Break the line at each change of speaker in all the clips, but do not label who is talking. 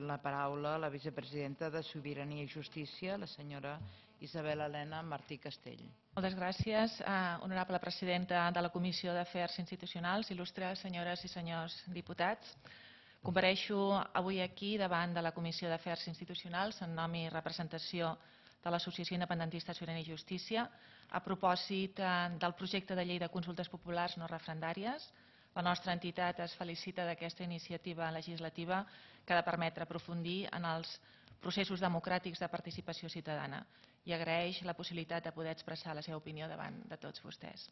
La paraula a la vicepresidenta de Sobirania i Justícia, la senyora Isabel Helena Martí Castell.
Moltes gràcies, honorable presidenta de la Comissió d'Afers Institucionals, il·lustres senyores i senyors diputats. Compareixo avui aquí davant de la Comissió d'Afers Institucionals en nom i representació de l'Associació Independentista Sobirania i Justícia a propòsit del projecte de llei de consultes populars no referendàries. La nostra entitat es felicita d'aquesta iniciativa legislativa que ha de permetre aprofundir en els processos democràtics de participació ciutadana i agraeix la possibilitat de poder expressar la seva opinió davant de tots vostès.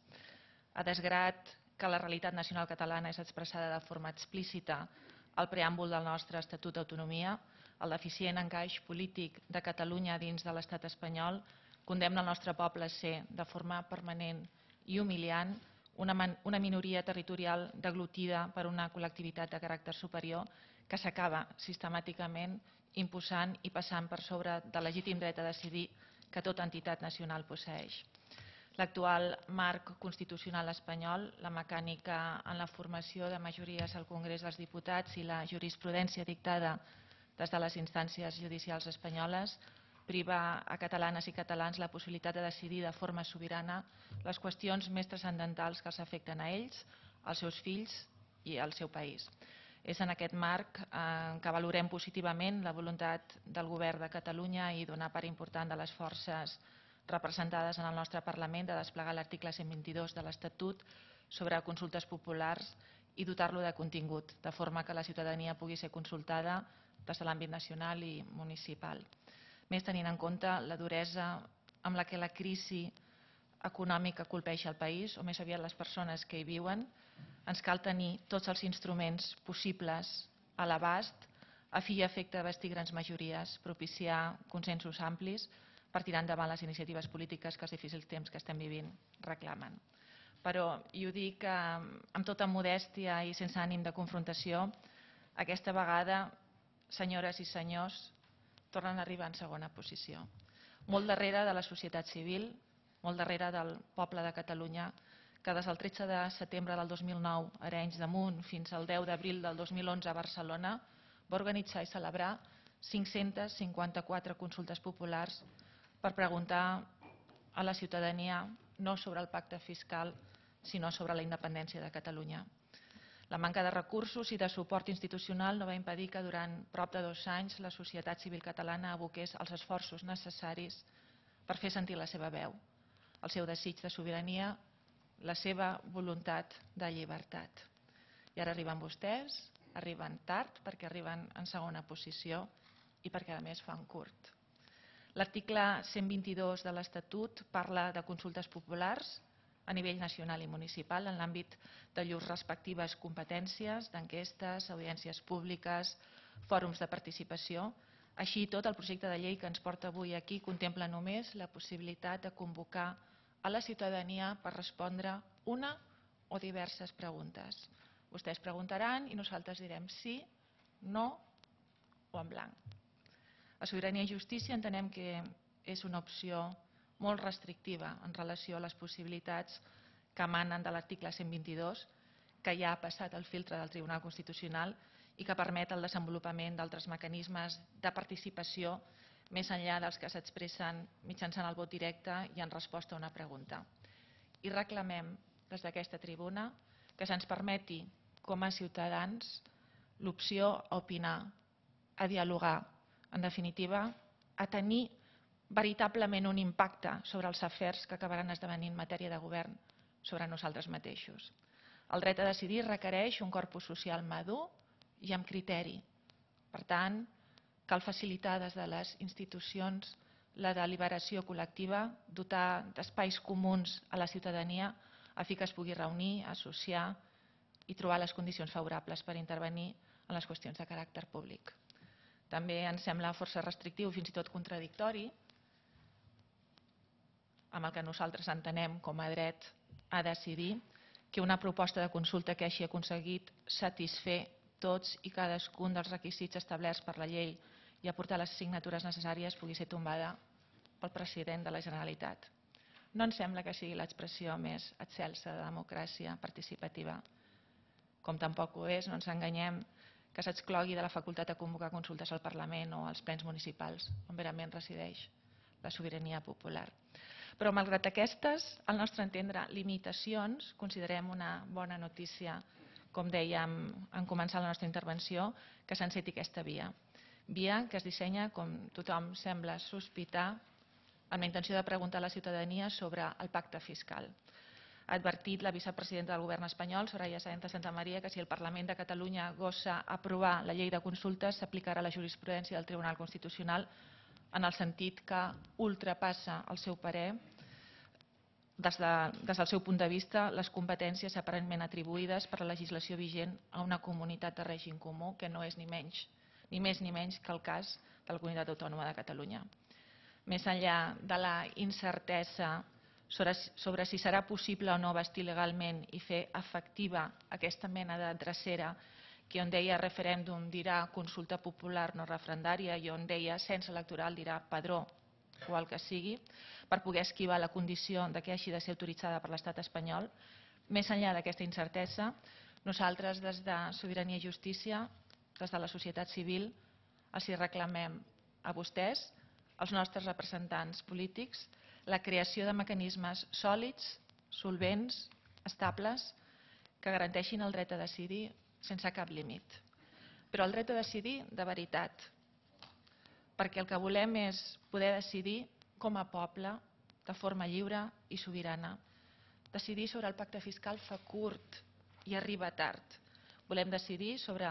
Ha desgrat que la realitat nacional catalana és expressada de forma explícita al preàmbul del nostre Estatut d'Autonomia, el deficient encaix polític de Catalunya dins de l'estat espanyol condemna el nostre poble a ser, de forma permanent i humiliant, una minoria territorial deglutida per una col·lectivitat de caràcter superior que s'acaba sistemàticament imposant i passant per sobre del legítim dret a decidir que tota entitat nacional posseeix. L'actual marc constitucional espanyol, la mecànica en la formació de majories al Congrés dels Diputats i la jurisprudència dictada des de les instàncies judicials espanyoles priva a catalanes i catalans la possibilitat de decidir de forma sobirana les qüestions més transcendentals que els afecten a ells, als seus fills i al seu país. És en aquest marc que valorem positivament la voluntat del Govern de Catalunya i d'una part important de les forces representades en el nostre Parlament de desplegar l'article 122 de l'Estatut sobre consultes populars i dotar-lo de contingut, de forma que la ciutadania pugui ser consultada des de l'àmbit nacional i municipal. Més tenint en compte la duresa amb la que la crisi econòmica colpeja el país, o més aviat les persones que hi viuen, ens cal tenir tots els instruments possibles a l'abast a fi i efecte de bastir grans majories, propiciar consensos amplis per tirar endavant les iniciatives polítiques que els difícils temps que estem vivint reclamen. Però, i ho dic amb tota modèstia i sense ànim de confrontació, aquesta vegada, senyores i senyors, tornen a arribar en segona posició. Molt darrere de la societat civil, molt darrere del poble de Catalunya, que des del 13 de setembre del 2009 a Arenys de Munt fins al 10 d'abril del 2011 a Barcelona va organitzar i celebrar 554 consultes populars per preguntar a la ciutadania no sobre el pacte fiscal, sinó sobre la independència de Catalunya. La manca de recursos i de suport institucional no va impedir que durant prop de 2 anys la societat civil catalana aboqués els esforços necessaris per fer sentir la seva veu, el seu desig de sobirania, la seva voluntat de llibertat. I ara arriben vostès, arriben tard perquè arriben en segona posició i perquè a més fan curt. L'article 122 de l'Estatut parla de consultes populars a nivell nacional i municipal en l'àmbit de llurs respectives competències, d'enquestes, audiències públiques, fòrums de participació. Així tot, el projecte de llei que ens porta avui aquí contempla només la possibilitat de convocar a la ciutadania per respondre una o diverses preguntes. Vostès preguntaran i nosaltres direm sí, no o en blanc. A Sobirania i Justícia entenem que és una opció molt restrictiva en relació a les possibilitats que emanen de l'article 122, que ja ha passat el filtre del Tribunal Constitucional i que permet el desenvolupament d'altres mecanismes de participació més enllà dels que s'expressen mitjançant el vot directe i en resposta a una pregunta. I reclamem des d'aquesta tribuna que se'ns permeti com a ciutadans l'opció a opinar, a dialogar, en definitiva, a tenir veritablement un impacte sobre els afers que acabaran esdevenint matèria de govern sobre nosaltres mateixos. El dret a decidir requereix un corpus social madur i amb criteri. Per tant, cal facilitar des de les institucions la deliberació col·lectiva, dotar d'espais comuns a la ciutadania a fi que es pugui reunir, associar i trobar les condicions favorables per intervenir en les qüestions de caràcter públic. També ens sembla força restrictiu, fins i tot contradictori, amb el que nosaltres entenem com a dret a decidir, que una proposta de consulta que hagi aconseguit satisfer tots i cadascun dels requisits establerts per la llei i aportar les signatures necessàries pugui ser tombada pel president de la Generalitat. No ens sembla que sigui l'expressió més excelsa de democràcia participativa. Com tampoc ho és, no ens enganyem, que s'exclogui de la facultat de convocar consultes al Parlament o als plens municipals, on verament resideix la sobirania popular. Però malgrat aquestes, al nostre entendre, limitacions, considerem una bona notícia, com dèiem en començar la nostra intervenció, que s'enceti aquesta via. Via que es dissenya, com tothom sembla sospitar, amb la intenció de preguntar a la ciutadania sobre el pacte fiscal. Ha advertit la vicepresidenta del govern espanyol, Soraya Sáenz de Santamaría, que si el Parlament de Catalunya gosa aprovar la llei de consultes, s'aplicarà la jurisprudència del Tribunal Constitucional en el sentit que ultrapassa el seu parer, des del seu punt de vista, les competències aparentment atribuïdes per la legislació vigent a una comunitat de règim comú, que no és ni més ni menys que el cas de la Comunitat Autònoma de Catalunya. Més enllà de la incertesa sobre si serà possible o no vestir legalment i fer efectiva aquesta mena de drecera, que on deia referèndum dirà consulta popular no referendària i on deia cens electoral dirà padró o el que sigui, per poder esquivar la condició que hagi de ser autoritzada per l'estat espanyol. Més enllà d'aquesta incertesa, nosaltres des de Sobirania i Justícia, des de la societat civil, els reclamem a vostès, als nostres representants polítics, la creació de mecanismes sòlids, solvents, estables, que garanteixin el dret a decidir sense cap límit. Però el dret a decidir de veritat, perquè el que volem és poder decidir com a poble, de forma lliure i sobirana. Decidir sobre el pacte fiscal fa curt i arriba tard. Volem decidir sobre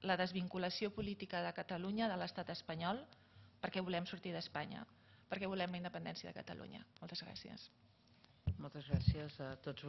la desvinculació política de Catalunya de l'estat espanyol, perquè volem sortir d'Espanya, perquè volem la independència de Catalunya. Moltes gràcies.
Moltes gràcies a tots.